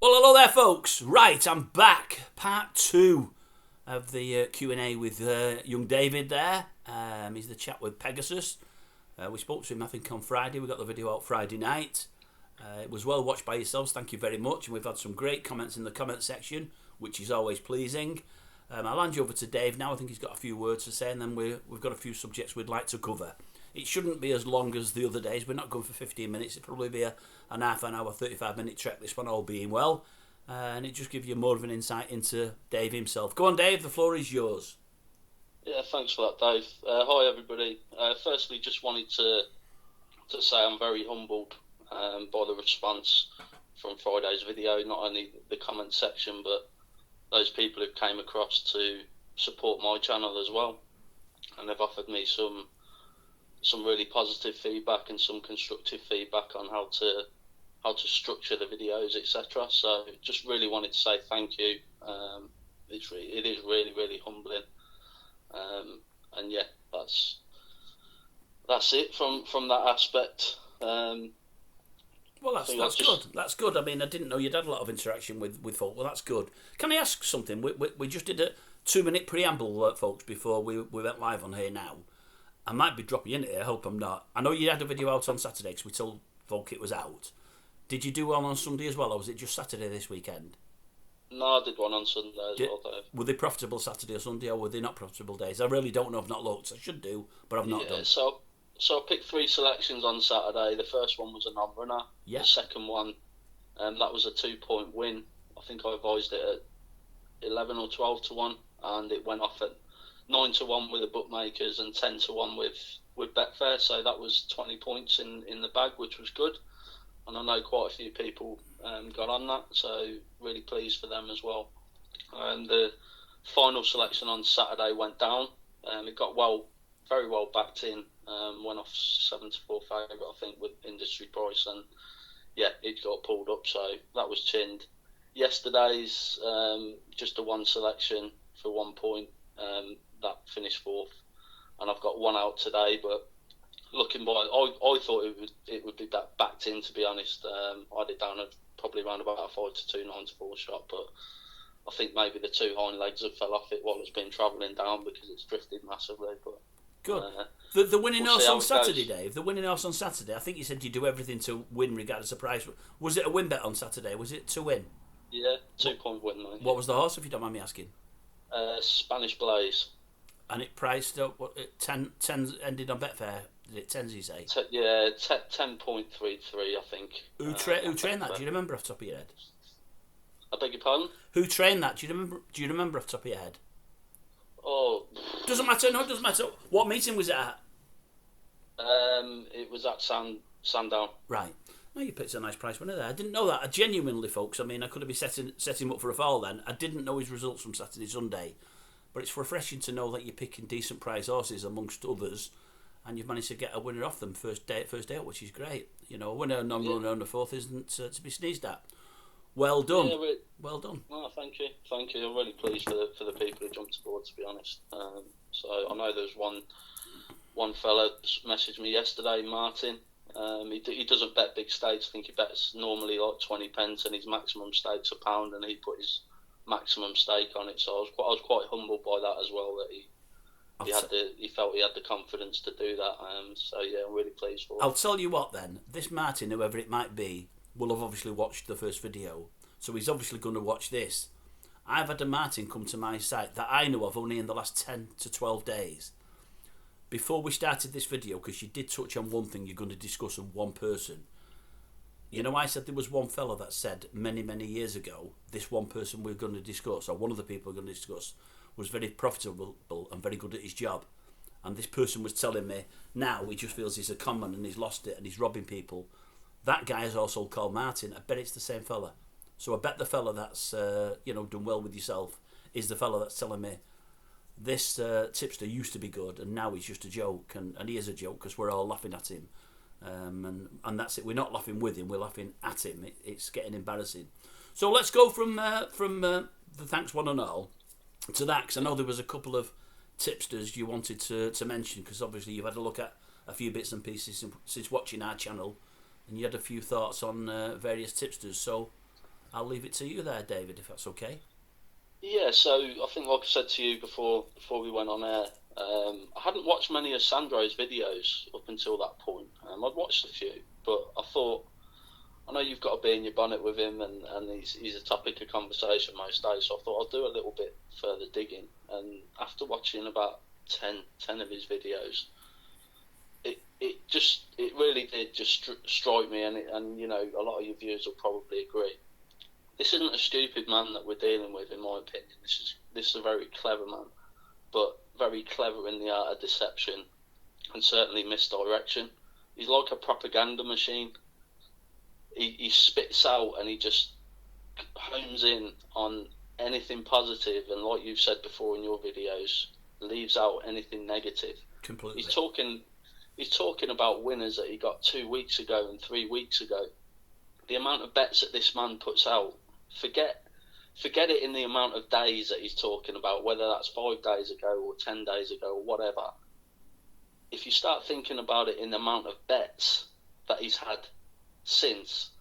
Well, hello there, folks. Right, I'm back. Part 2 of the Q&A with young David there. He's the chap with Pegasus. We spoke to him, I think, on Friday. We got the video out Friday night. It was well watched by yourselves. Thank you very much. And we've had some great comments in the comment section, which is always pleasing. I'll hand you over to Dave now. I think he's got a few words to say, and then we've got a few subjects we'd like to cover. It shouldn't be as long as the other days. We're not going for 15 minutes. It'll probably be an half an hour, 35-minute trek, this one, all being well. And it just gives you more of an insight into Dave himself. Go on, Dave. The floor is yours. Yeah, thanks for that, Dave. Hi, everybody. Firstly, just wanted to say I'm very humbled by the response from Friday's video. Not only the comment section, but those people who came across to support my channel as well. And they've offered me some really positive feedback and some constructive feedback on how to structure the videos, etc. So just really wanted to say thank you. It is really, really humbling. And yeah, that's it from that aspect. Well, that's good. That's good. I mean, I didn't know you'd had a lot of interaction with folk. Well, that's good. Can I ask something? We just did a 2-minute preamble, folks, before we went live on here now. I might be dropping in here. I hope I'm not. I know you had a video out on Saturday because we told folk it was out. Did you do one on Sunday as well, or was it just Saturday this weekend? No, I did one on Sunday as well, Dave. Were they profitable Saturday or Sunday, or were they not profitable days? I really don't know. I've not looked. I should do, but I've not done. So I picked 3 selections on Saturday. The first one was a non-runner. Yeah. The second one, that was a 2-point win. I think I advised it at 11 or 12 to 1, and it went off at 9 to 1 with the bookmakers and 10 to 1 with Betfair. So that was 20 points in the bag, which was good. And I know quite a few people got on that, so really pleased for them as well. And the final selection on Saturday went down. It got very well backed in. Went off 7 to 4 favourite, I think, with industry price, and yeah, it got pulled up. So that was chinned. Yesterday's just a 1 selection for 1 point. That finished 4th, and I've got 1 out today, but. Looking by, I thought it would be backed in. To be honest, I had it down at probably around about a 5 to 2, 9 to 4 shot, but I think maybe the 2 hind legs have fell off it while it's been travelling down because it's drifted massively. But good. The winning horse on Saturday, Dave. The winning horse on Saturday. I think you said you do everything to win regardless of price. Was it a win bet on Saturday? Was it to win? Yeah, 2-point win, mate. What was the horse, if you don't mind me asking? Spanish Blaze. And it priced up. What? 10 ended on Betfair. Did it 10s, you say? 10.33, I think. Who trained that? Do you remember off the top of your head? I beg your pardon? Who trained that? Do you remember off the top of your head? Oh. Doesn't matter. No, it doesn't matter. What meeting was it at? It was at Sandown. Right. Well, you picked a nice price winner there. I didn't know that. I genuinely, folks. I mean, I could have been setting him up for a fall then. I didn't know his results from Saturday, Sunday, but it's refreshing to know that you're picking decent prize horses amongst others. And you've managed to get a winner off them first day out, which is great. You know, a winner non-runner on the 4th isn't to be sneezed at. Well done. Yeah, well done. Oh, thank you. I'm really pleased for the people who jumped aboard, to be honest. So I know there's one fella messaged me yesterday, Martin. He doesn't bet big stakes. I think he bets normally like 20 pence, and his maximum stake's £1, and he put his maximum stake on it. So I was quite humbled by that as well, that he felt he had the confidence to do that. So yeah, I'm really pleased for it. I'll tell you what then, this Martin, whoever it might be, will have obviously watched the first video, so he's obviously going to watch this. I've had a Martin come to my site that I know of only in the last 10 to 12 days. Before we started this video, because you did touch on one thing you're going to discuss on one person. You know, I said there was one fella that said many, many years ago, this one person we're going to discuss, or one of the people we're going to discuss, was very profitable and very good at his job. And this person was telling me, now he just feels he's a conman and he's lost it and he's robbing people. That guy is also called Martin. I bet it's the same fella. So I bet the fella that's done well with yourself is the fella that's telling me this tipster used to be good and now he's just a joke. And he is a joke because we're all laughing at him. And that's it. We're not laughing with him, we're laughing at him. It's getting embarrassing. So let's go from the thanks one and all to that, because I know there was a couple of tipsters you wanted to mention, because obviously you've had a look at a few bits and pieces since watching our channel, and you had a few thoughts on various tipsters. So I'll leave it to you there, David, if that's okay. Yeah, so I think, like I said to you before we went on air, I hadn't watched many of Sandro's videos up until that point. I'd watched a few, but I thought, I know you've got to be in your bonnet with him, and he's a topic of conversation most days, so I thought I'll do a little bit further digging. And after watching about 10 of his videos, it really did just strike me, and you know, a lot of your viewers will probably agree. This isn't a stupid man that we're dealing with, in my opinion. This is a very clever man, but very clever in the art of deception and certainly misdirection. He's like a propaganda machine. He spits out and he just homes in on anything positive, and like you've said before in your videos, leaves out anything negative. Completely. He's talking about winners that he got 2 weeks ago and 3 weeks ago. The amount of bets that this man puts out, forget it in the amount of days that he's talking about, whether that's 5 days ago or 10 days ago or whatever. If you start thinking about it in the amount of bets that he's had since,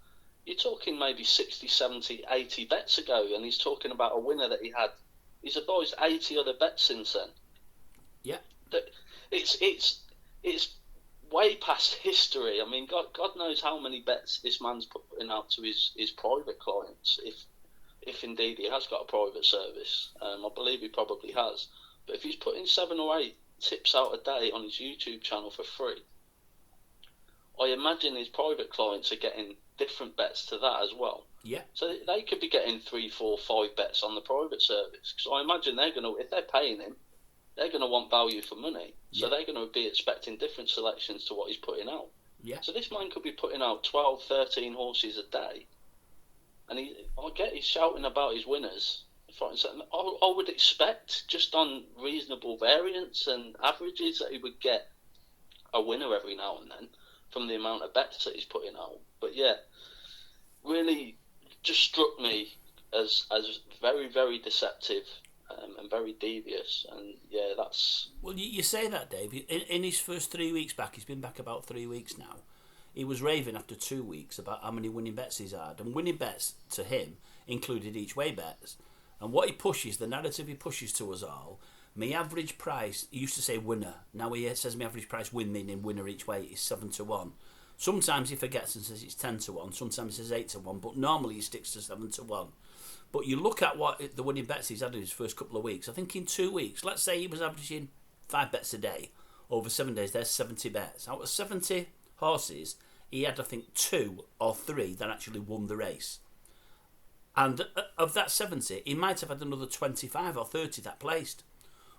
you're talking maybe 60, 70, 80 bets ago, and he's talking about a winner that he had. He's advised 80 other bets since then. Yeah. It's way past history. I mean, God knows how many bets this man's putting out to his private clients, if indeed he has got a private service. I believe he probably has. But if he's putting 7 or 8 tips out a day on his YouTube channel for free, I imagine his private clients are getting different bets to that as well. Yeah. So they could be getting 3, 4, 5 bets on the private service. Because I imagine if they're paying him, they're going to want value for money. So they're going to be expecting different selections to what he's putting out. Yeah. So this man could be putting out 12, 13 horses a day. And he's shouting about his winners. I would expect, just on reasonable variance and averages, that he would get a winner every now and then from the amount of bets that he's putting out. But yeah, really just struck me as very, very deceptive. And very devious, and yeah, that's... Well, you say that, Dave. In his first 3 weeks back, he's been back about 3 weeks now, he was raving after 2 weeks about how many winning bets he's had, and winning bets to him included each way bets. And what he pushes, the narrative he pushes to us all, my average price, he used to say winner, now he says my average price win, meaning winner each way, is 7 to 1. Sometimes he forgets and says it's 10 to 1, sometimes he says 8 to 1, but normally he sticks to 7 to 1. But you look at what the winning bets he's had in his first couple of weeks. I think in 2 weeks, let's say he was averaging 5 bets a day. Over 7 days, there's 70 bets. Out of 70 horses, he had, I think, 2 or 3 that actually won the race. And of that 70, he might have had another 25 or 30 that placed.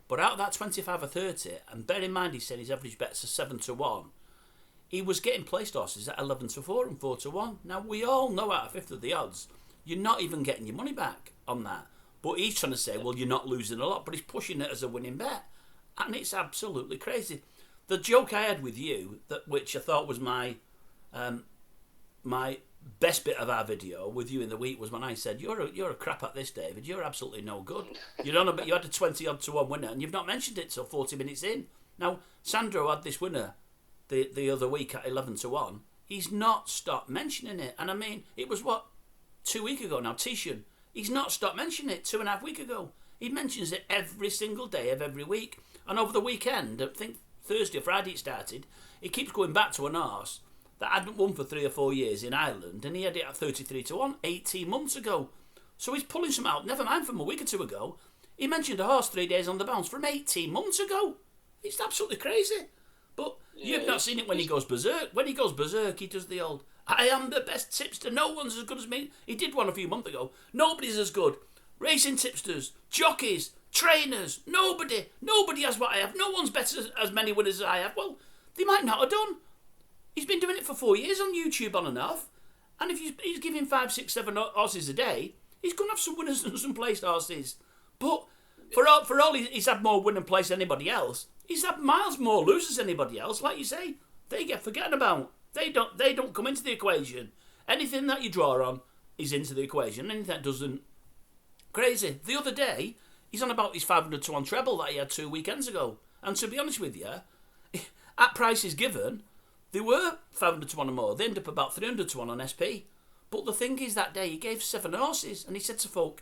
But out of that 25 or 30, and bear in mind he said his average bets are 7 to 1, he was getting placed horses at 11 to 4 and 4 to 1. Now, we all know out of a fifth of the odds, you're not even getting your money back on that. But he's trying to say, well, you're not losing a lot, but he's pushing it as a winning bet. And it's absolutely crazy. The joke I had with you, which I thought was my best bit of our video with you in the week, was when I said, you're a crap at this, David. You're absolutely no good. You're on about, you had a 20-odd to 1 winner, and you've not mentioned it till 40 minutes in. Now, Sandro had this winner the other week at 11 to 1. He's not stopped mentioning it. And I mean, it was 2 weeks ago now, Tishan. He's not stopped mentioning it 2.5 weeks ago. He mentions it every single day of every week. And over the weekend, I think Thursday or Friday it started, he keeps going back to an horse that hadn't won for 3 or 4 years in Ireland, and he had it at 33 to 1 18 months ago. So he's pulling some out, never mind from a week or 2 ago. He mentioned a horse 3 days on the bounce from 18 months ago. It's absolutely crazy. But you've not seen it when he goes berserk. When he goes berserk, he does the old, I am the best tipster, no one's as good as me. He did one a few months ago. Nobody's as good. Racing tipsters, jockeys, trainers, nobody has what I have. No one's better as many winners as I have. Well, they might not have done. He's been doing it for 4 years on YouTube on and off. And if he's giving 5, 6, 7 horses a day, he's going to have some winners and some placed horses. But for all he's had more win and place than anybody else, he's had miles more losers than anybody else. Like you say, they get forgotten about. They don't come into the equation. Anything that you draw on is into the equation. Anything that doesn't, crazy. The other day, he's on about his 500 to 1 treble that he had 2 weekends ago. And to be honest with you, at prices given, they were 500 to 1 or more. They end up about 300 to 1 on SP. But the thing is, that day he gave 7 horses, and he said to folk,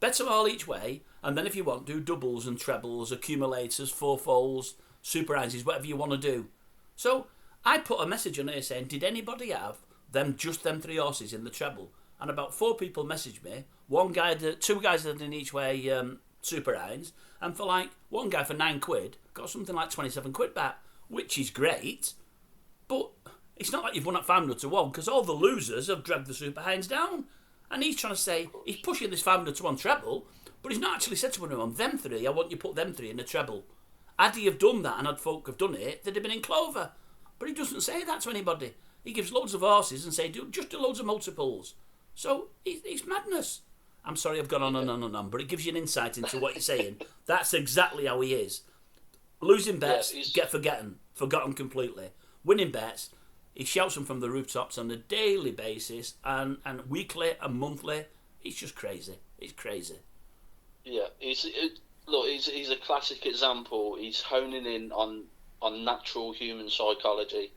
bet them all each way, and then if you want, do doubles and trebles, accumulators, fourfolds, super hinds, whatever you want to do. So I put a message on here saying, did anybody have just them 3 horses in the treble? And about 4 people messaged me. 2 guys had in each way super hinds, and for like one guy for £9 got something like 27 quid back, which is great. But it's not like you've won at 500 to 1, because all the losers have dragged the super hinds down. And he's trying to say, he's pushing this 500 to 1 treble, but he's not actually said to anyone, them 3, I want you to put them 3 in the treble. Had he have done that and had folk have done it, they'd have been in clover. But he doesn't say that to anybody. He gives loads of horses and say, just do loads of multiples. So it's madness. I'm sorry I've gone on and on and on, but it gives you an insight into what you're saying. That's exactly how he is. Losing bets, forgotten completely. Winning bets, he shouts them from the rooftops on a daily basis and weekly and monthly. It's just crazy. It's crazy. Yeah, he's a classic example. He's honing in on natural human psychology.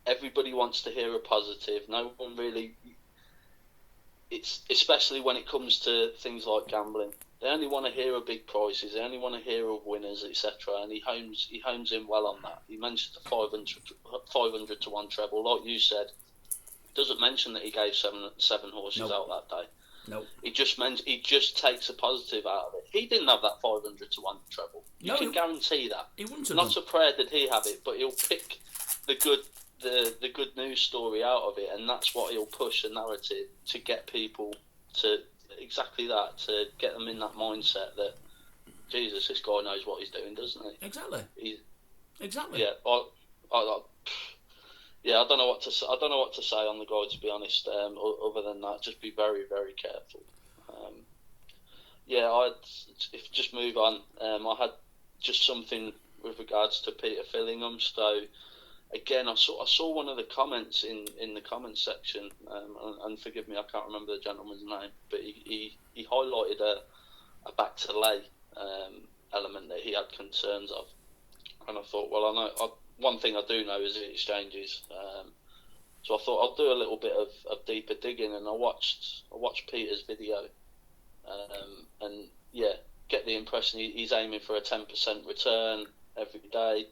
Everybody wants to hear a positive. No one really. It's especially when it comes to things like gambling. They only want to hear of big prices. They only want to hear of winners, etc. And he hones in well on that. He mentioned the 500 to 1 treble, like you said. Doesn't mention that he gave seven horses out that day. No. He just takes a positive out of it. He didn't have that 500 to 1 treble. You can guarantee that. He wouldn't have Not a prayer did he have it, but he'll pick the good news story out of it, and that's what he'll push the narrative to get people to exactly that, to get them in that mindset that Jesus, this guy knows what he's doing, doesn't he? Exactly. Exactly. Yeah. I don't know what to say. I don't know what to say on the guy, to be honest. Other than that, just be very, very careful. If just move on. I had just something with regards to Peter Fillingham. So again, I saw one of the comments in the comments section, and forgive me, I can't remember the gentleman's name, but he highlighted a back to lay element that he had concerns of, and I thought, well, I know. One thing I do know is the exchanges, so I thought I'll do a little bit of deeper digging, and I watched Peter's video, and yeah, get the impression he's aiming for a 10% return every day,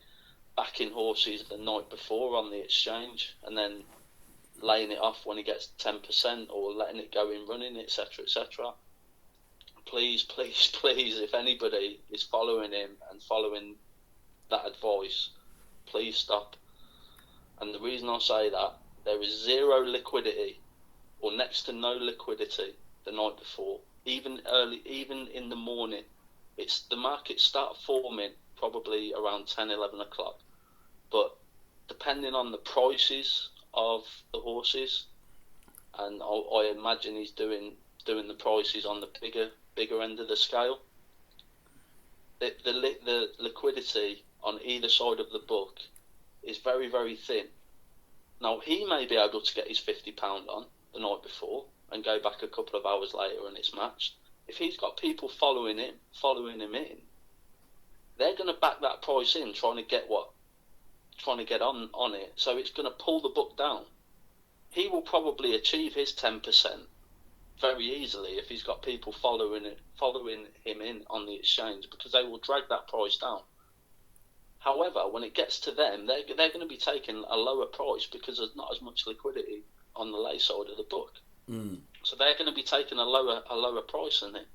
backing horses the night before on the exchange, and then laying it off when he gets 10% or letting it go in running, etc., etc. Please, please, please, if anybody is following him and following that advice, please stop. And the reason I say that, there is zero liquidity or next to no liquidity the night before, even in the morning. The markets start forming probably around 10, 11 o'clock, but depending on the prices of the horses, and I imagine he's doing the prices on the bigger end of the scale, the liquidity on either side of the book is very, very thin. Now, he may be able to get his £50 on the night before and go back a couple of hours later and it's matched. If he's got people following him in, they're going to back that price in, trying to get on it. So it's going to pull the book down. He will probably achieve his 10% very easily if he's got people following him in on the exchange, because they will drag that price down. However, when it gets to them, they're going to be taking a lower price because there's not as much liquidity on the lay side of the book. So they're going to be taking a lower price than him.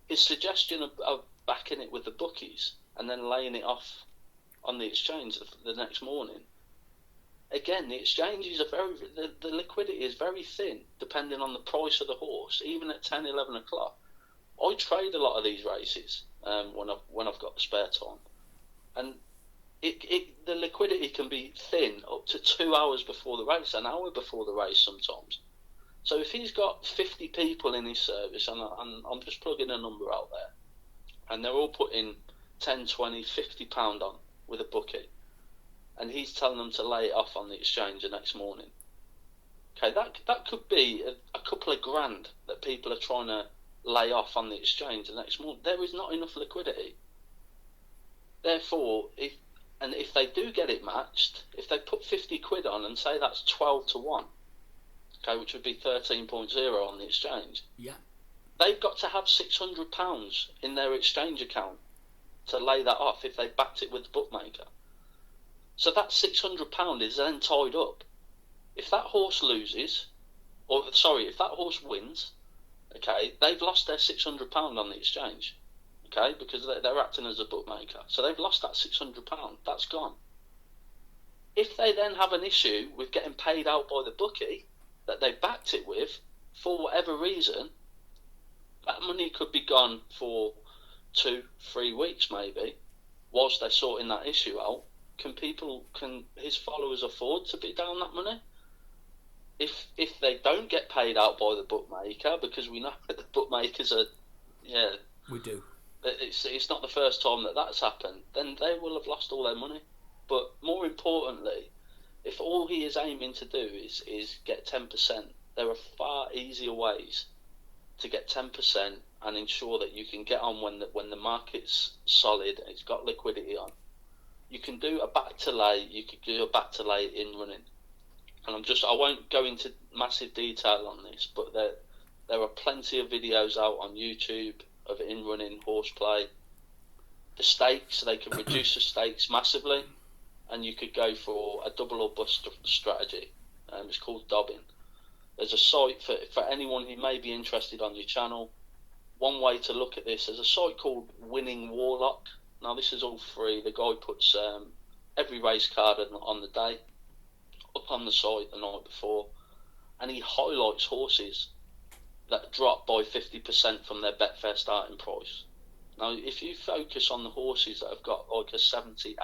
His suggestion of backing it with the bookies and then laying it off on the exchange the next morning. Again, the exchanges are the liquidity is very thin depending on the price of the horse, even at 10, 11 o'clock. I trade a lot of these races when I've got the spare time, and the liquidity can be thin up to 2 hours before the race, an hour before the race sometimes. So if he's got 50 people in his service, and I'm just plugging a number out there, and they're all putting 10, 20, £50 on with a bookie, and he's telling them to lay it off on the exchange the next morning. Okay, that could be a couple of grand that people are trying to lay off on the exchange the next morning. There is not enough liquidity. Therefore, if they do get it matched, if they put 50 quid on and say that's 12 to 1, okay, which would be 13.0 on the exchange. Yeah. They've got to have £600 in their exchange account to lay that off if they backed it with the bookmaker. So that £600 is then tied up. If that horse loses, if that horse wins, okay, they've lost their £600 on the exchange, okay, because they're acting as a bookmaker. So they've lost that £600. That's gone. If they then have an issue with getting paid out by the bookie that they backed it with, for whatever reason, that money could be gone for 2-3 weeks maybe, whilst they're sorting that issue out. Can his followers afford to be down that money? If they don't get paid out by the bookmaker, because we know that the bookmakers are, we do. It's not the first time that that's happened. Then they will have lost all their money. But more importantly, if all he is aiming to do is get 10%, there are far easier ways to get 10% and ensure that you can get on when the market's solid and it's got liquidity on. You can do a back to lay. You could do a back to lay in running, and I won't go into massive detail on this, but there are plenty of videos out on YouTube of in running horseplay. The stakes, they can reduce the stakes massively, and you could go for a double or bust strategy. It's called dobbing. There's a site for anyone who may be interested on your channel. One way to look at this, there's a site called Winning Warlock. Now this is all free. The guy puts every race card on the day up on the site the night before, and he highlights horses that drop by 50% from their Betfair starting price. Now if you focus on the horses that have got like a 70-80%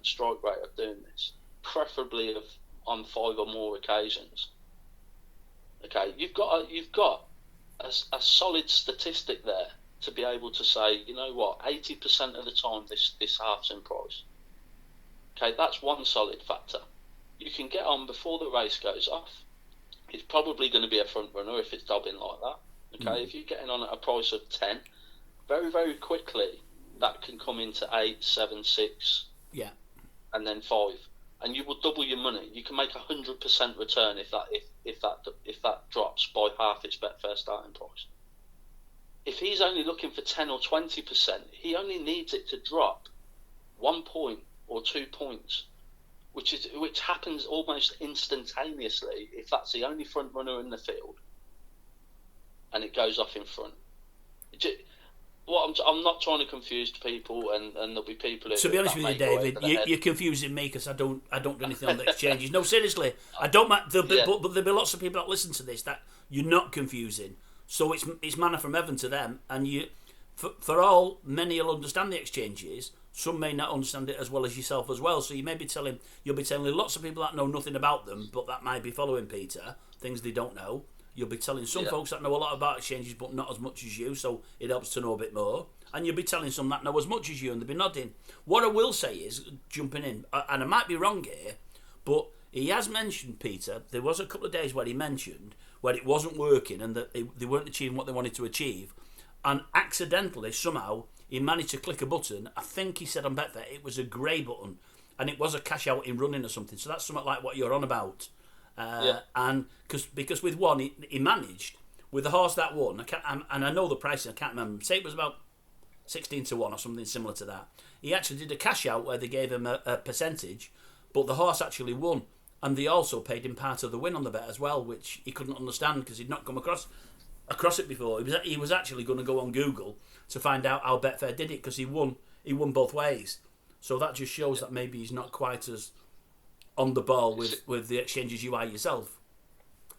strike rate of doing this, preferably on 5 or more occasions, okay, you've got a solid statistic there to be able to say, you know what, 80% of the time this halves in price. Okay, that's one solid factor. You can get on before the race goes off. It's probably going to be a front runner if it's dobbing like that. Okay, if you're getting on at a price of 10, very, very quickly that can come into 8, 7, 6, and then 5, and you will double your money. You can make 100% return if that drops by half its Betfair starting price. If he's only looking for 10 or 20%, he only needs it to drop 1 point or 2 points, which happens almost instantaneously if that's the only front runner in the field, and it goes off in front. I'm not trying to confuse people, and there'll be people. To be honest with you, David, you're confusing me because I don't do anything on the exchanges. No, seriously, I don't. But there'll be lots of people that listen to this that you're not confusing. So it's manna from heaven to them, and for all, many will understand the exchanges. Some may not understand it as well as yourself as well. So you'll be telling lots of people that know nothing about them, but that might be following Peter, things they don't know. You'll be telling some folks that know a lot about exchanges, but not as much as you, so it helps to know a bit more. And you'll be telling some that know as much as you, and they'll be nodding. What I will say is, jumping in, and I might be wrong here, but he has mentioned, Peter, there was a couple of days where he mentioned where it wasn't working and that they weren't achieving what they wanted to achieve, and accidentally, somehow, he managed to click a button. I think he said on Betfair it was a grey button, and it was a cash out in running or something, so that's something like what you're on about. And because with one he managed with the horse that won, and I know the pricing, I can't remember, say it was about 16-1 or something similar to that. He actually did a cash out where they gave him a percentage, but the horse actually won, and they also paid him part of the win on the bet as well, which he couldn't understand because he'd not come across it before. He was actually going to go on Google to find out how Betfair did it, because he won both ways. So that just shows that maybe he's not quite as on the ball with the exchanges you are yourself.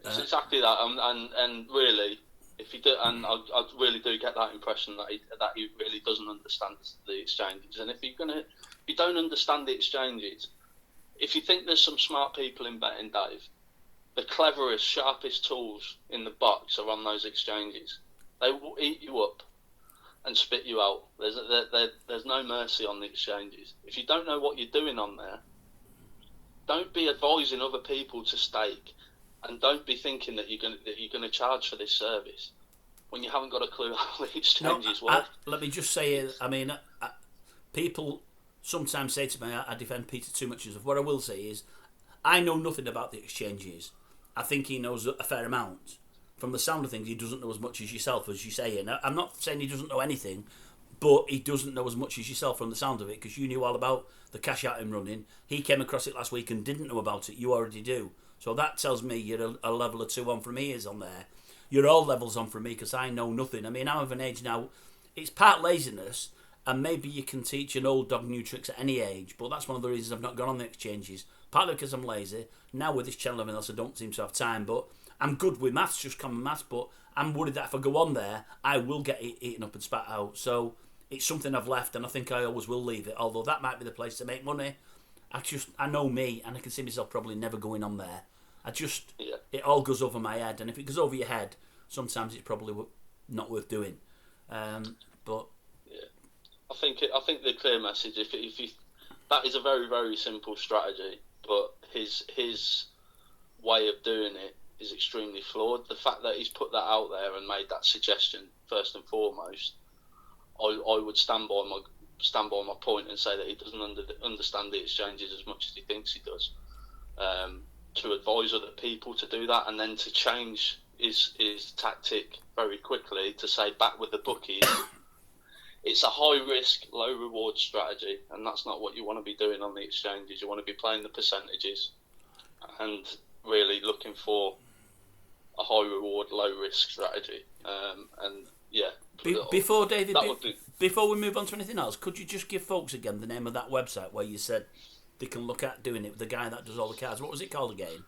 It's exactly that, and really, if you do, and I really do get that impression that he really doesn't understand the exchanges. And if you don't understand the exchanges, if you think there's some smart people in betting, Dave, the cleverest, sharpest tools in the box are on those exchanges. They will eat you up and spit you out. There's no mercy on the exchanges. If you don't know what you're doing on there, don't be advising other people to stake, and don't be thinking that you're going to charge for this service when you haven't got a clue how the exchanges work. Let me just say, people sometimes say to me, I defend Peter too much. What I will say is, I know nothing about the exchanges, I think he knows a fair amount. From the sound of things, he doesn't know as much as yourself, as you say. And I'm not saying he doesn't know anything, but he doesn't know as much as yourself from the sound of it, because you knew all about the cash out him running. He came across it last week and didn't know about it. You already do. So that tells me you're a level or two on from me is on there. You're all levels on from me, because I know nothing. I mean, I'm of an age now, it's part laziness, and maybe you can teach an old dog new tricks at any age, but that's one of the reasons I've not gone on the exchanges. Partly because I'm lazy. Now with this channel and else, I don't seem to have time, but I'm good with maths, just common maths, but I'm worried that if I go on there, I will get eaten up and spat out. So it's something I've left, and I think I always will leave it, although that might be the place to make money. I know me, and I can see myself probably never going on there. It all goes over my head, and if it goes over your head, sometimes it's probably not worth doing. But yeah, I think the clear message, if that is a very, very simple strategy, but his way of doing it is extremely flawed. The fact that he's put that out there and made that suggestion, first and foremost, I would stand by my point and say that he doesn't understand the exchanges as much as he thinks he does. To advise other people to do that, and then to change his tactic very quickly to say back with the bookies. It's a high risk, low reward strategy, and that's not what you want to be doing on the exchanges. You want to be playing the percentages and really looking for a high reward, low risk strategy. And yeah, before David, before we move on to anything else, could you just give folks again the name of that website where you said they can look at doing it with the guy that does all the cards? What was it called again?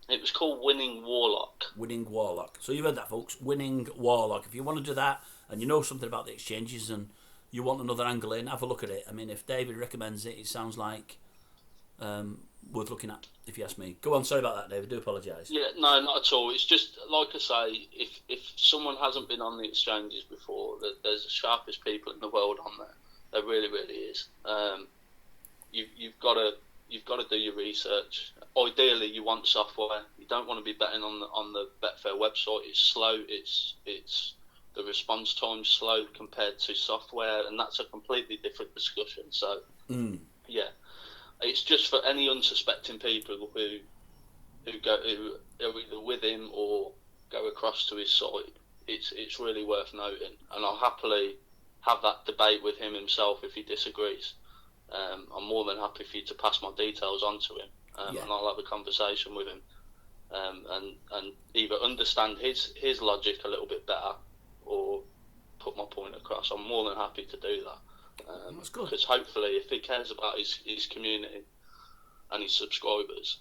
It was called Winning Warlock. Winning Warlock. So you heard that, folks. Winning Warlock. If you want to do that and you know something about the exchanges and you want another angle in, have a look at it. I mean, if David recommends it, it sounds like worth looking at, if you ask me. Go on, sorry about that, David. I do apologise. Yeah, no, not at all. It's just, like I say, if someone hasn't been on the exchanges before, there's the sharpest people in the world on there. There really, really is. You've got to do your research. Ideally, you want software. You don't want to be betting on the Betfair website. It's slow. It's the response time's slow compared to software, and that's a completely different discussion. So, yeah, it's just for any unsuspecting people who are either with him or go across to his site. It's really worth noting, and I'll happily have that debate with him himself if he disagrees. I'm more than happy for you to pass my details on to him, and I'll have a conversation with him, and either understand his logic a little bit better or put my point across. I'm more than happy to do that. That's good. Because hopefully, if he cares about his community and his subscribers,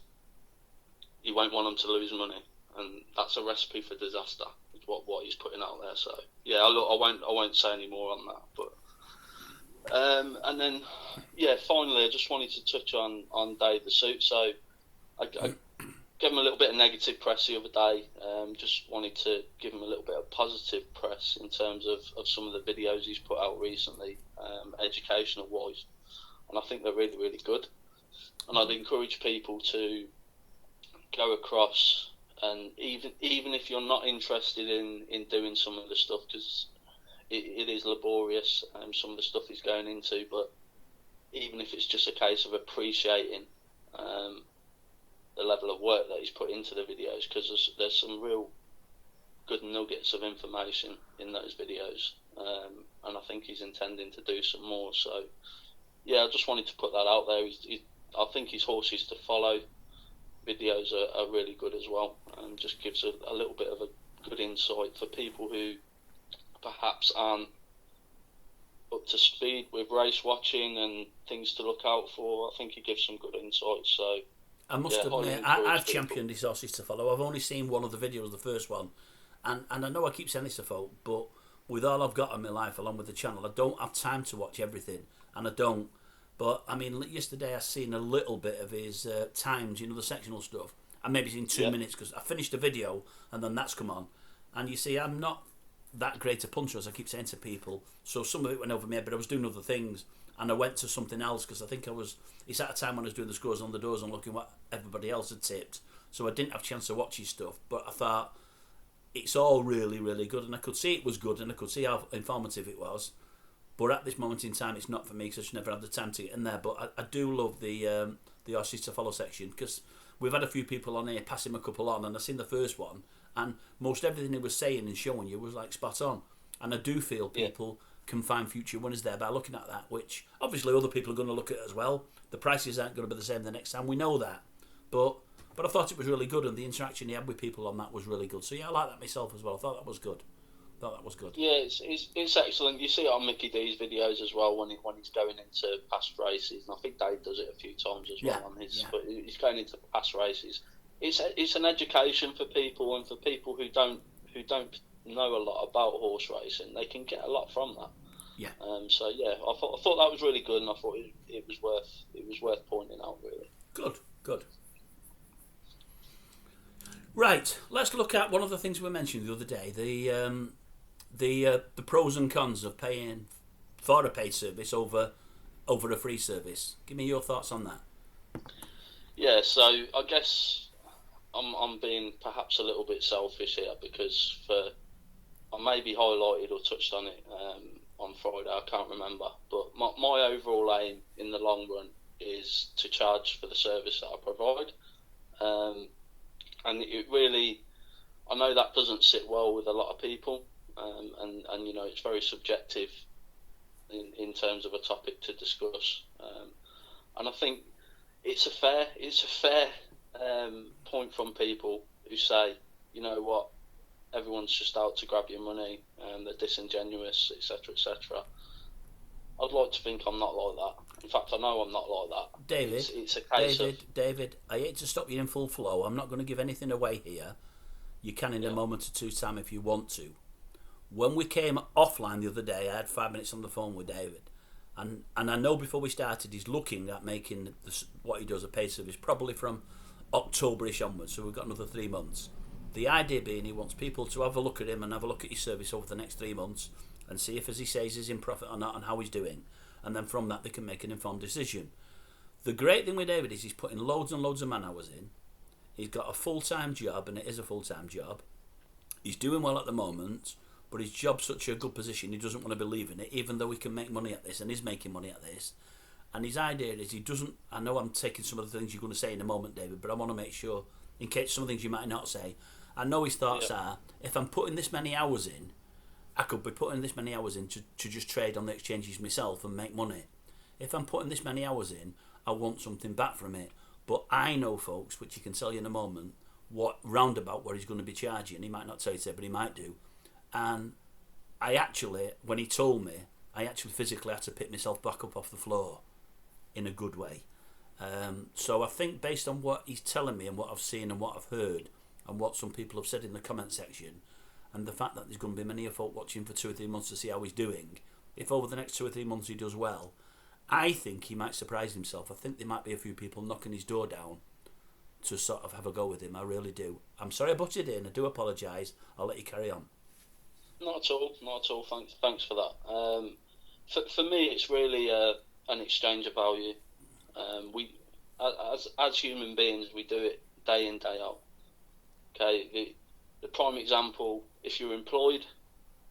he won't want them to lose money, and that's a recipe for disaster. Is what he's putting out there. So yeah, I won't say any more on that, but. And then, yeah, finally, I just wanted to touch on Dave the Suit. So I gave him a little bit of negative press the other day. Just wanted to give him a little bit of positive press in terms of some of the videos he's put out recently, educational-wise. And I think they're really, really good. And I'd encourage people to go across, and even if you're not interested in doing some of the stuff, because it is laborious, some of the stuff he's going into, but even if it's just a case of appreciating the level of work that he's put into the videos, because there's some real good nuggets of information in those videos, and I think he's intending to do some more. So yeah, I just wanted to put that out there. I think his Horses to Follow videos are really good as well, and just gives a little bit of a good insight for people who perhaps aren't up to speed with race watching and things to look out for. I think he gives some good insights. So I must admit, I've championed his Horses to Follow. I've only seen one of the videos, the first one, and I know I keep saying this to folk, but with all I've got in my life along with the channel, I don't have time to watch everything, and I don't. But I mean, yesterday I seen a little bit of his times, the sectional stuff, and maybe seen 2 minutes, because I finished a video and then that's come on, and you see, I'm not that great a puncher, as I keep saying to people, so some of it went over my head, but I was doing other things, and I went to something else, because I think it's at a time when I was doing the scores on the doors and looking what everybody else had tipped, so I didn't have a chance to watch his stuff, but I thought it's all really, really good, and I could see it was good, and I could see how informative it was, but at this moment in time it's not for me, because I just never had the time to get in there. But I do love the Horses to Follow section, because we've had a few people on here, pass him a couple on, and I've seen the first one, and most everything he was saying and showing you was like spot on. And I do feel people can find future winners there by looking at that, which obviously other people are going to look at as well. The prices aren't going to be the same the next time, we know that. But I thought it was really good, and the interaction he had with people on that was really good. So yeah, I like that myself as well. I thought that was good. Yeah, it's excellent. You see it on Mickey D's videos as well when he's going into past races, and I think Dave does it a few times as well on his. But he's going into past races. It's an education for people, and for people who don't know a lot about horse racing, they can get a lot from that. Yeah. So yeah, I thought that was really good, and I thought it was worth pointing out. Really. Good. Right, let's look at one of the things we mentioned the other day: the pros and cons of paying for a paid service over a free service. Give me your thoughts on that. Yeah, so I guess I'm being perhaps a little bit selfish here because I maybe highlighted or touched on it on Friday, I can't remember, but my overall aim in the long run is to charge for the service that I provide. And it really, I know that doesn't sit well with a lot of people, and you know, it's very subjective in terms of a topic to discuss. And I think it's a fair point from people who say, you know what, everyone's just out to grab your money, and they're disingenuous, etc., etc. I'd like to think I'm not like that. In fact, I know I'm not like that. David, it's a case David, I hate to stop you in full flow. I'm not going to give anything away here. You can in a moment or two time if you want to. When we came offline the other day, I had 5 minutes on the phone with David. And I know before we started, he's looking at making what he does a paid service probably from October-ish onwards. So we've got another 3 months. The idea being he wants people to have a look at him and have a look at his service over the next 3 months and see if, as he says, he's in profit or not and how he's doing. And then from that, they can make an informed decision. The great thing with David is he's putting loads and loads of man hours in. He's got a full-time job, and it is a full-time job. He's doing well at the moment, but his job's such a good position, he doesn't want to be leaving it, even though he can make money at this, and is making money at this. And his idea is he doesn't... I know I'm taking some of the things you're going to say in a moment, David, but I want to make sure, in case some things you might not say, I know his thoughts are, if I'm putting this many hours in, I could be putting this many hours in to just trade on the exchanges myself and make money. If I'm putting this many hours in, I want something back from it. But I know, folks, which he can tell you in a moment, what roundabout what he's going to be charging. He might not tell you so, but he might do. And I actually, when he told me, I actually physically had to pick myself back up off the floor in a good way. So I think based on what he's telling me and what I've seen and what I've heard and what some people have said in the comment section, and the fact that there's going to be many of folk watching for 2 or 3 months to see how he's doing, if over the next 2 or 3 months he does well, I think he might surprise himself. I think there might be a few people knocking his door down to sort of have a go with him. I really do. I'm sorry I butted in. I do apologise. I'll let you carry on. Not at all. Thanks for that. For me, it's really an exchange of value. We, as human beings, we do it day in, day out. Okay, the prime example, if you're employed,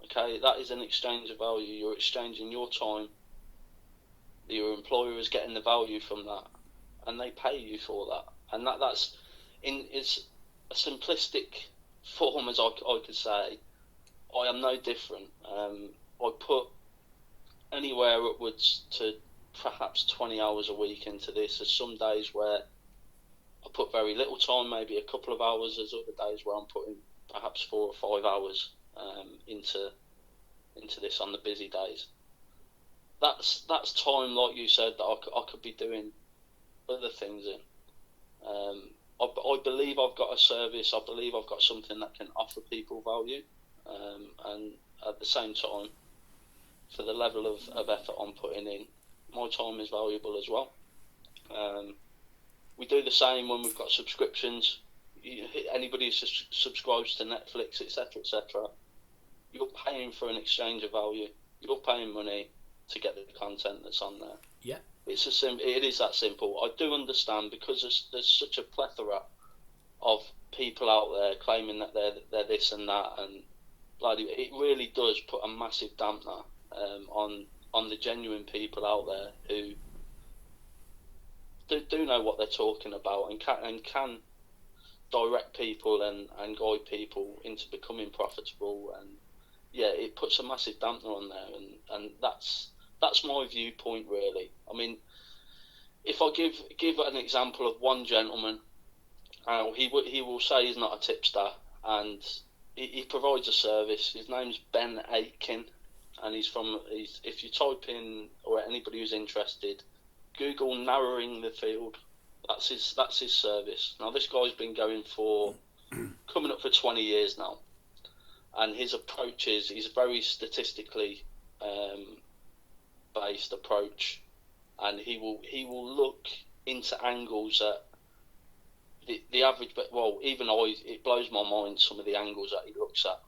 okay, that is an exchange of value. You're exchanging your time. Your employer is getting the value from that, and they pay you for that. And that's it's a simplistic form, as I could say. I am no different. I put anywhere upwards to perhaps 20 hours a week into this. There's some days where I put very little time, maybe a couple of hours. There's other days where I'm putting perhaps 4 or 5 hours into this on the busy days. That's time, like you said, that I could be doing other things in. I believe I've got a service. I believe I've got something that can offer people value, and at the same time, for the level of effort I'm putting in, my time is valuable as well. We do the same when we've got subscriptions. Anybody who subscribes to Netflix, etc., etc., you're paying for an exchange of value. You're paying money to get the content that's on there. Yeah, it is that simple. I do understand, because there's such a plethora of people out there claiming that they're this and that, and bloody, it really does put a massive dampener on the genuine people out there who do know what they're talking about and can direct people and guide people into becoming profitable. And yeah, it puts a massive dampener on there, and that's my viewpoint really. I mean, if I give an example of one gentleman, he will say he's not a tipster, and he provides a service. His name's Ben Aitken, and if you type in, or anybody who's interested, Google narrowing the field. That's his service. Now this guy's been going for coming up for 20 years now, and his approach he's very statistically based approach, and he will look into angles that the average, but well, even it blows my mind some of the angles that he looks at,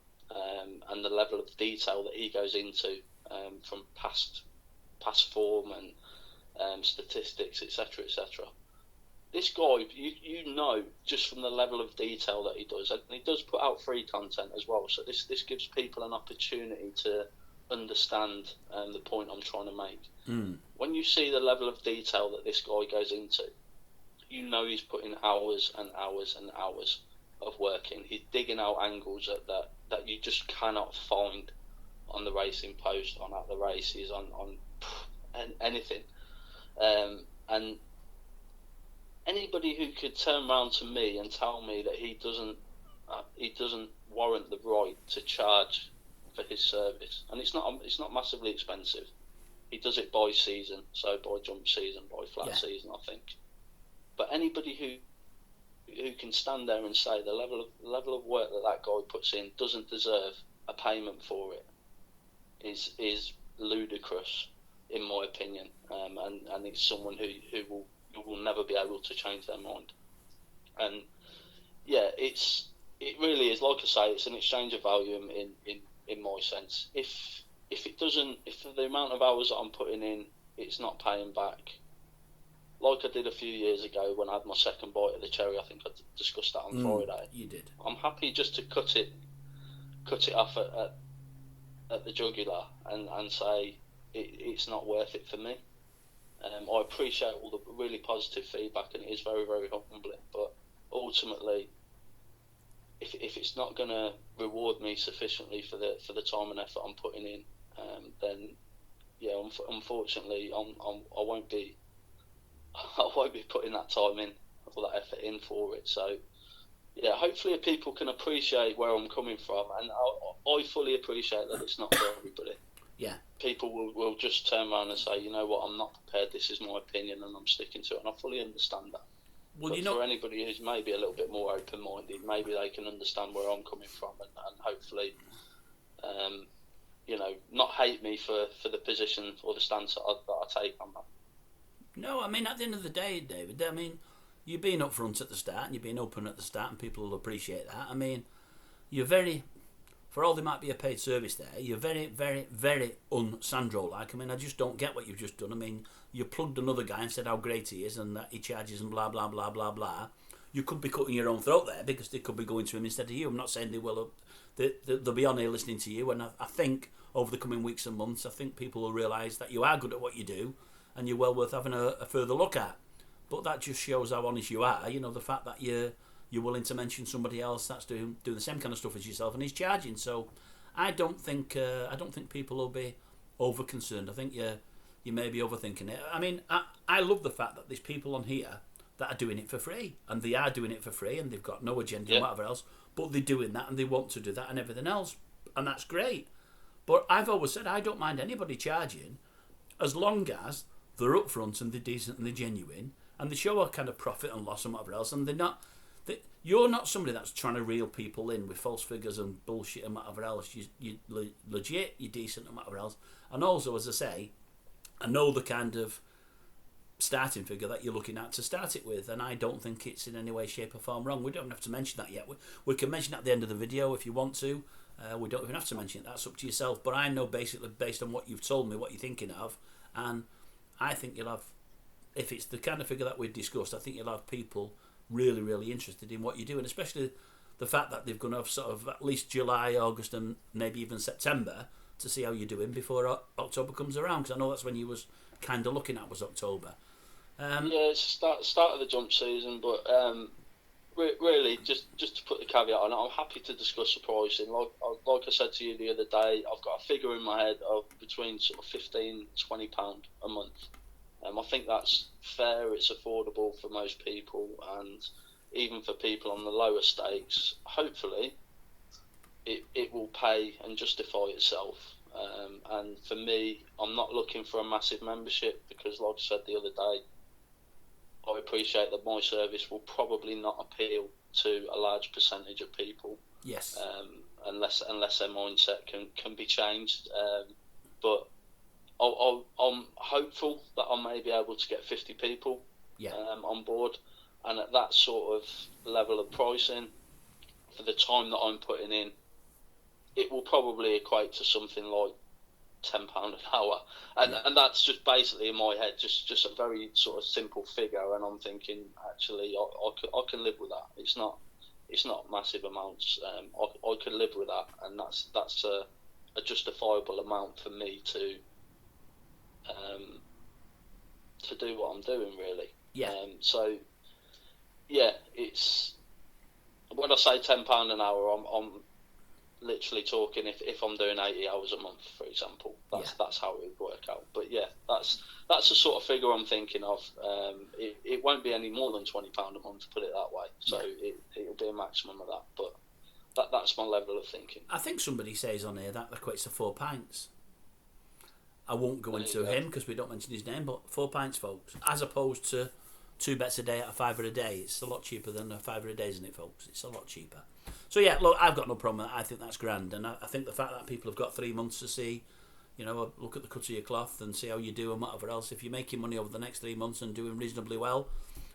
and the level of detail that he goes into, from past form and statistics, etc., etc. This guy, you know, just from the level of detail that he does, and he does put out free content as well. So this gives people an opportunity to understand the point I'm trying to make. When you see the level of detail that this guy goes into, you know he's putting hours and hours and hours of work in. He's digging out angles that you just cannot find on the racing post, on at the races, on anything. And anybody who could turn around to me and tell me that he doesn't warrant the right to charge for his service, and it's not massively expensive. He does it by season, so by jump season, by flat season, I think. But anybody who can stand there and say the level of work that guy puts in doesn't deserve a payment for it is ludicrous, in my opinion. And it's someone who will never be able to change their mind. And yeah, it really is, like I say, it's an exchange of value in my sense. If the amount of hours that I'm putting in, it's not paying back, like I did a few years ago when I had my second bite of the cherry. I think I discussed that on Friday. You did. I'm happy just to cut it off at the jugular and say it's not worth it for me. I appreciate all the really positive feedback, and it is very, very humbling. But ultimately, if it's not going to reward me sufficiently for the time and effort I'm putting in, then yeah, unfortunately, I won't be putting that time in or that effort in for it. So yeah, hopefully people can appreciate where I'm coming from, and I fully appreciate that it's not for everybody. Yeah. People will just turn around and say, you know what, I'm not prepared, this is my opinion and I'm sticking to it, and I fully understand that. Well, but for anybody who's maybe a little bit more open-minded, maybe they can understand where I'm coming from, and hopefully, not hate me for the position or the stance that I take on that. No, I mean, at the end of the day, David, I mean, you've been up front at the start and you've been open at the start, and people will appreciate that. I mean, you're very... For all there might be a paid service there, you're very, very, very un-Sandro-like. I mean, I just don't get what you've just done. I mean, you plugged another guy and said how great he is and that he charges and blah, blah, blah, blah, blah. You could be cutting your own throat there because they could be going to him instead of you. I'm not saying they will. They'll be on here listening to you. And I think over the coming weeks and months, I think people will realise that you are good at what you do and you're well worth having a further look at. But that just shows how honest you are. You know, the fact that you're willing to mention somebody else that's doing the same kind of stuff as yourself and he's charging. So I don't think people will be over concerned. I think you may be overthinking it. I mean, I love the fact that there's people on here that are doing it for free, and they are doing it for free, and they've got no agenda and whatever else, but they're doing that and they want to do that and everything else, and that's great. But I've always said I don't mind anybody charging as long as they're upfront and they're decent and they're genuine and they show a kind of profit and loss and whatever else, and they're not... You're not somebody that's trying to reel people in with false figures and bullshit and whatever else. You're legit, you're decent and whatever else. And also, as I say, I know the kind of starting figure that you're looking at to start it with, and I don't think it's in any way, shape or form wrong. We don't have to mention that yet. We can mention it at the end of the video if you want to. We don't even have to mention it. That's up to yourself. But I know basically based on what you've told me, what you're thinking of, and I think you'll have, if it's the kind of figure that we've discussed, I think you'll have people really, really interested in what you do, and especially the fact that they're going to have sort of at least July, August and maybe even September to see how you're doing before October comes around, because I know that's when you was kind of looking at was October. Yeah, it's start of the jump season, but really, just to put the caveat on it, I'm happy to discuss the pricing. Like I said to you the other day, I've got a figure in my head of between sort of £15-20 a month. I think that's fair. It's affordable for most people, and even for people on the lower stakes, hopefully, it will pay and justify itself. And for me, I'm not looking for a massive membership because, like I said the other day, I appreciate that my service will probably not appeal to a large percentage of people. Yes. Unless their mindset can be changed. But I'm hopeful that I may be able to get 50 people on board, and at that sort of level of pricing, for the time that I'm putting in, it will probably equate to something like £10 an hour, and that's just basically in my head, just a very sort of simple figure, and I'm thinking actually I can live with that. It's not massive amounts. I could live with that, and that's a justifiable amount for me to do what I'm doing, really. Yeah. So yeah, it's when I say £10 an hour, I'm literally talking if I'm doing 80 hours a month, for example. That's how it would work out. But yeah, that's the sort of figure I'm thinking of. It won't be any more than £20 a month, put it that way. So it'll be a maximum of that. But that's my level of thinking. I think somebody says on here that equates to £4. I won't go into him because we don't mention his name, but £4, folks, as opposed to 2 bets a day at a £5 a day. It's a lot cheaper than a £5 a day, isn't it, folks? It's a lot cheaper. So yeah, look, I've got no problem with that. I think that's grand, and I think the fact that people have got 3 months to see, look at the cut of your cloth and see how you do and whatever else. If you're making money over the next 3 months and doing reasonably well,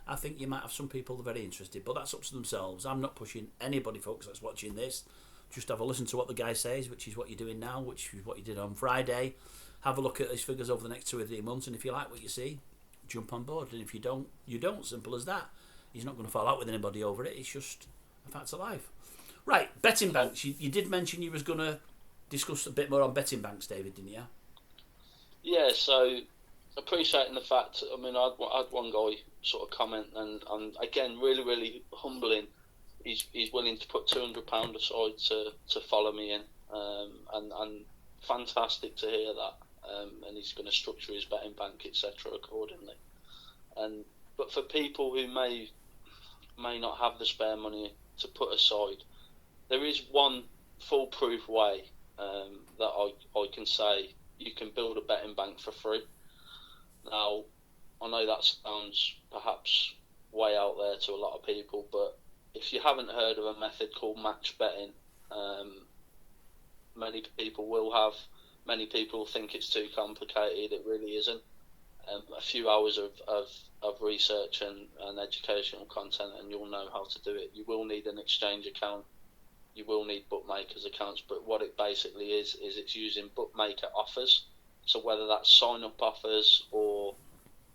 I think you might have some people that are very interested, but that's up to themselves. I'm not pushing anybody, folks, that's watching this. Just have a listen to what the guy says, which is what you're doing now, which is what you did on Friday. Have a look at his figures over the next 2 or 3 months, and if you like what you see, jump on board. And if you don't, you don't. Simple as that. He's not going to fall out with anybody over it. It's just a fact of life. Right, betting banks. You did mention you was going to discuss a bit more on betting banks, David, didn't you? Yeah, so appreciating the fact, I mean, I had one guy sort of comment, and again, really, really humbling. He's willing to put £200 aside to follow me in, and fantastic to hear that. And he's going to structure his betting bank, etc., accordingly. But for people who may not have the spare money to put aside, there is one foolproof way that I can say you can build a betting bank for free. Now, I know that sounds perhaps way out there to a lot of people, but if you haven't heard of a method called match betting, many people will have. Many people think it's too complicated. It really isn't. A few hours of research and educational content, and you'll know how to do it. You will need an exchange account. You will need bookmakers accounts. But what it basically is it's using bookmaker offers. So whether that's sign-up offers or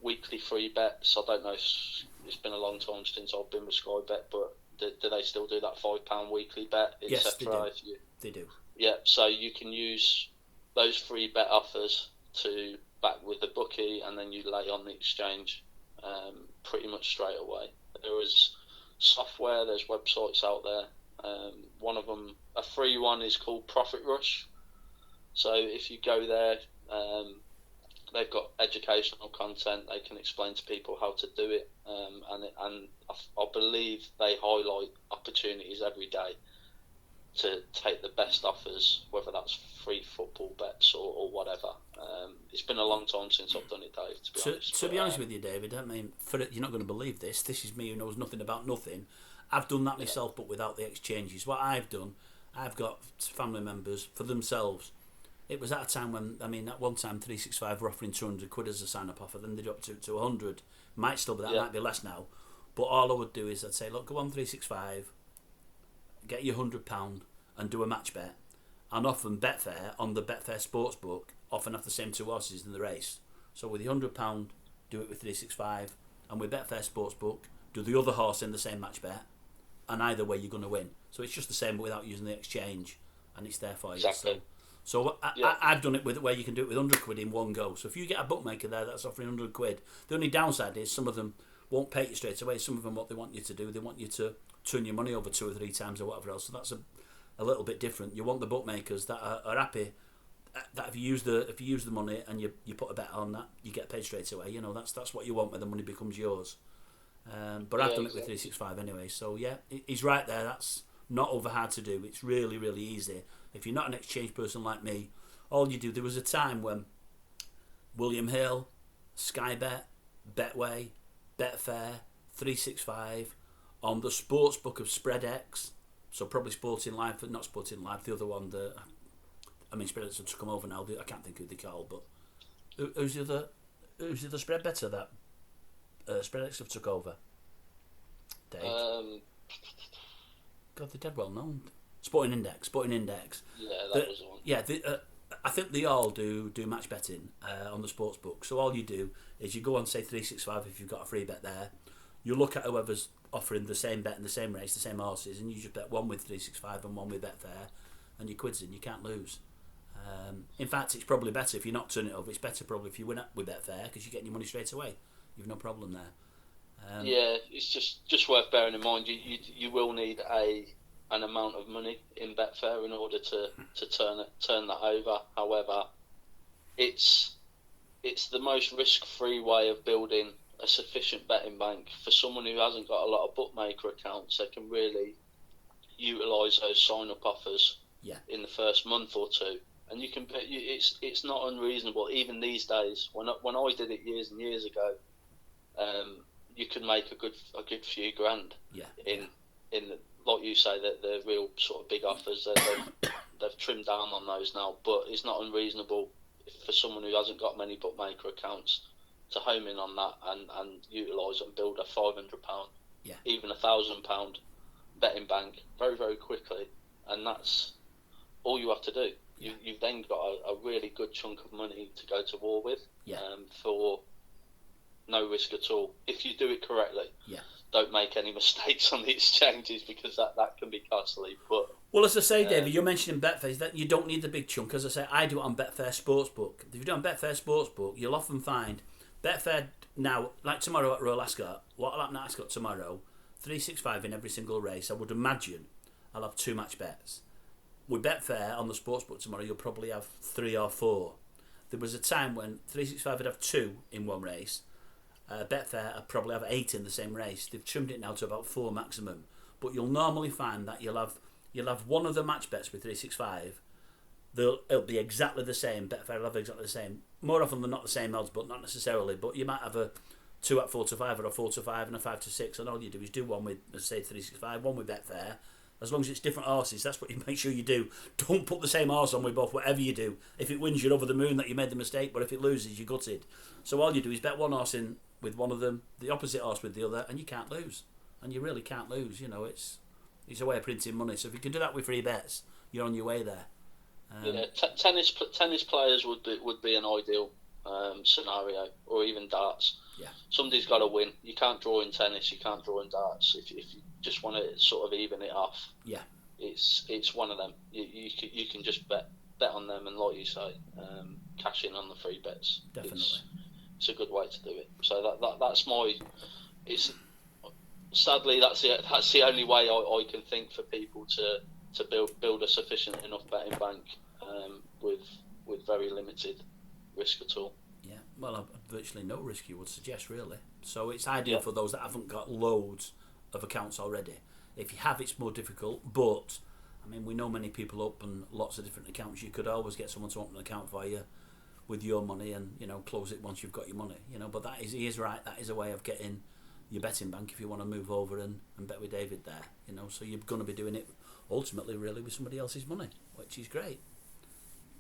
weekly free bets, I don't know. It's been a long time since I've been with Sky Bet, but do they still do that £5 weekly bet, etc.? Yes, they do. Yeah, so you can use those free bet offers to back with the bookie, and then you lay on the exchange pretty much straight away. There is software, there's websites out there. One of them, a free one, is called Profit Rush. So if you go there, they've got educational content. They can explain to people how to do it, and I believe they highlight opportunities every day to take the best offers, whether that's free football bets or whatever. It's been a long time since I've done it, Dave, to be honest. To be honest with you, David, I mean, you're not going to believe this. This is me who knows nothing about nothing. I've done that myself, but without the exchanges. What I've done, I've got family members for themselves. It was at a time when, I mean, at one time 365 were offering £200 as a sign-up offer, then they dropped it to 100. Might still be that, might be less now. But all I would do is I'd say, look, go on 365, get your £100 and do a match bet. And often Betfair, on the Betfair sportsbook, often have the same 2 horses in the race. So with your £100, do it with 365, and with Betfair sportsbook, do the other horse in the same match bet, and either way you're going to win. So it's just the same but without using the exchange, and it's there for you. Exactly. So Yeah. I've done it with where you can do it with 100 quid in one go. So if you get a bookmaker there that's offering 100 quid, the only downside is some of them won't pay you straight away. Some of them, what they want you to do, they want you to turn your money over 2 or 3 times or whatever else. So that's a little bit different. You want the bookmakers that are happy that if you use the money and you put a bet on that, you get paid straight away. You know, that's what you want when the money becomes yours. But I've done it with 365 anyway. So yeah, he's right there. That's not over hard to do. It's really, really easy. If you're not an exchange person like me, all you do. There was a time when William Hill, Sky Bet, Betway, Betfair, 365 on the sports book of SpreadX. So probably Sporting Live, but not Sporting Live. The other one, SpreadX have come over now. I can't think who they call, but who's the other spread better that SpreadX have took over? Dave. God, they're dead well known. Sporting Index. Yeah, that was the one. Yeah, I think they all do match betting on the sports book. So all you do is you go on, say 365 if you've got a free bet there. You look at whoever's offering the same bet in the same race, the same horses, and you just bet one with 365 and one with Betfair, and your quid's in. You can't lose. In fact, it's probably better if you're not turning it over. It's better probably if you win with Betfair because you're getting your money straight away. You've no problem there. Yeah, it's just worth bearing in mind. You will need an amount of money in Betfair in order to turn that over. However, it's the most risk-free way of building a sufficient betting bank for someone who hasn't got a lot of bookmaker accounts. They can really utilise those sign-up offers in the first month or two, and you can bet. It's not unreasonable even these days. When I did it years and years ago, you can make a good few grand. In like you say, that the real sort of big offers, they've trimmed down on those now, but it's not unreasonable for someone who hasn't got many bookmaker accounts to home in on that and utilise and build a £500, even £1,000 betting bank very, very quickly, and that's all you have to do. You've then got a really good chunk of money to go to war with for no risk at all if you do it correctly. Don't make any mistakes on the exchanges because that can be costly. But well, as I say, David, you're mentioning Betfair, that you don't need the big chunk. As I say, I do it on Betfair Sportsbook. If you do it on Betfair Sportsbook, you'll often find Betfair now, like tomorrow at Royal Ascot, what will happen at Ascot tomorrow, 365 in every single race, I would imagine I'll have 2 match bets. With Betfair on the Sportsbook tomorrow, you'll probably have 3 or 4. There was a time when 365 would have 2 in one race. Betfair I'd probably have 8 in the same race. They've trimmed it now to about 4 maximum. But you'll normally find that you'll have one of the match bets with 365. It'll be exactly the same. Betfair will have exactly the same. More often than not the same odds, but not necessarily. But you might have a 2 at 4 to 5 or a 4 to 5 and a 5 to 6, and all you do is do one with, say, 365, one with Betfair. As long as it's different horses, that's what you make sure you do. Don't put the same horse on with both, whatever you do. If it wins, you're over the moon that you made the mistake, but if it loses, you're gutted. So all you do is bet one horse in with one of them, the opposite horse with the other, and you can't lose. And you really can't lose. You know, it's a way of printing money. So if you can do that with free bets, you're on your way there. Tennis players would be an ideal scenario, or even darts. Somebody's got to win. You can't draw in tennis. You can't draw in darts. If you just want to sort of even it off, it's one of them. You can just bet on them, and like you say, cash in on the free bets. Definitely, it's a good way to do it. So that's my. It's sadly that's the only way I can think for people to build a sufficient enough betting bank with very limited risk at all. Yeah, well, virtually no risk, you would suggest, really. So it's ideal for those that haven't got loads of accounts already. If you have, it's more difficult, but I mean, we know many people open lots of different accounts. You could always get someone to open an account for you with your money and, you know, close it once you've got your money, you know. But he is right, that is a way of getting your betting bank if you want to move over and bet with David there, you know. So you're going to be doing it ultimately really with somebody else's money, which is great,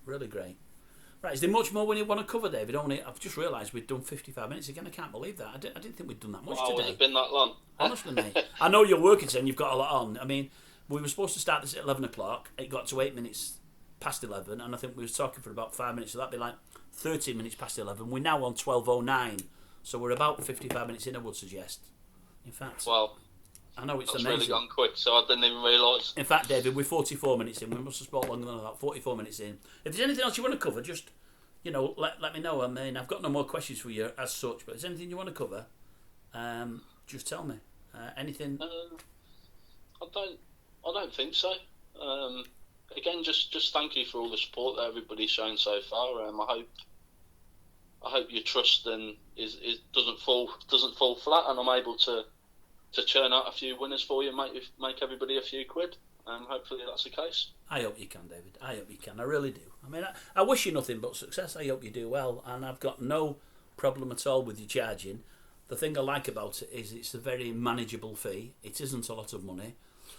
really great. Right, is there much more we want to cover, David? I've just realised we've done 55 minutes again. I can't believe that. I didn't think we'd done that much today. Has it been that long? Honestly, mate. I know you're working today and you've got a lot on. I mean, we were supposed to start this at 11 o'clock. It got to 8 minutes past 11, and I think we were talking for about 5 minutes, so that'd be like 13 minutes past 11. We're now on 12:09, so we're about 55 minutes in, I would suggest. In fact, well, I know, it's That's amazing. really gone quick, so I didn't even realise. In fact, David, we're 44 minutes in. We must have spoke longer than that. 44 minutes in. If there's anything else you want to cover, just, let me know. I mean, I've got no more questions for you as such, but is there anything you want to cover? Just tell me. Anything? I don't think so. Again, just thank you for all the support that everybody's shown so far. I hope your trust is doesn't fall flat, and I'm able to churn out a few winners for you, make everybody a few quid. Hopefully that's the case. I hope you can, David. I hope you can. I really do. I mean, I wish you nothing but success. I hope you do well, and I've got no problem at all with you charging. The thing I like about it is it's a very manageable fee. It isn't a lot of money.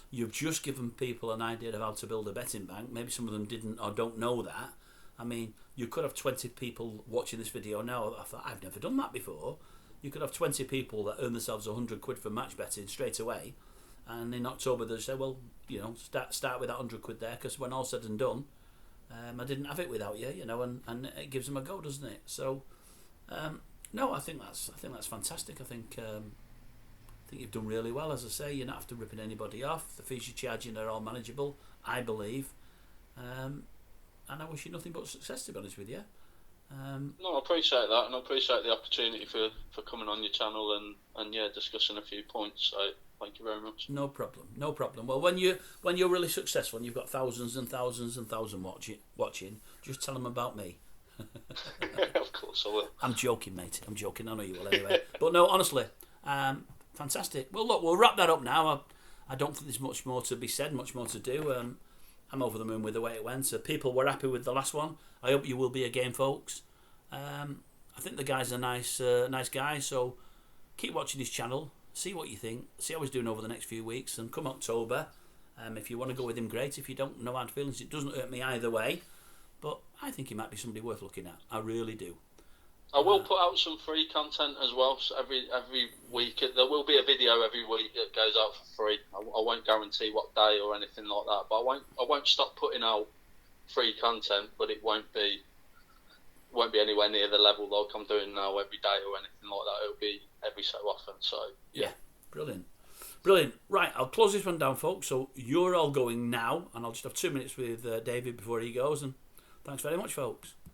You've just given people an idea of how to build a betting bank. Maybe some of them didn't or don't know that. I mean, you could have 20 people watching this video now. I thought, I've never done that before. You could have 20 people that earn themselves 100 quid for match betting straight away. And in October they'll say, well, start with that 100 quid there, because when all's said and done, I didn't have it without you, and it gives them a go, doesn't it? So, no, I think that's fantastic. I think you've done really well. As I say, you're not after ripping anybody off. The fees you're charging are all manageable, I believe. And I wish you nothing but success, to be honest with you. No, I appreciate that, and I appreciate the opportunity for coming on your channel and discussing a few points. So thank you very much. No problem. Well, when you're really successful and you've got thousands and thousands and thousands watching, just tell them about me. Of course I will. I'm joking, mate. I'm joking. I know you will anyway. But no, honestly, fantastic. Well, look, we'll wrap that up now. I don't think there's much more to be said, much more to do. I'm over the moon with the way it went. So people were happy with the last one. I hope you will be again, folks. I think the guy's a nice guy. So keep watching his channel. See what you think. See how he's doing over the next few weeks. And come October, if you want to go with him, great. If you don't, no hard feelings. It doesn't hurt me either way. But I think he might be somebody worth looking at. I really do. I will put out some free content as well. So every week, there will be a video every week that goes out for free. I won't guarantee what day or anything like that, but I won't stop putting out free content. But it won't be anywhere near the level like I'm doing now every day or anything like that. It'll be every so often. So yeah, brilliant. Right, I'll close this one down, folks. So you're all going now, and I'll just have 2 minutes with David before he goes. And thanks very much, folks.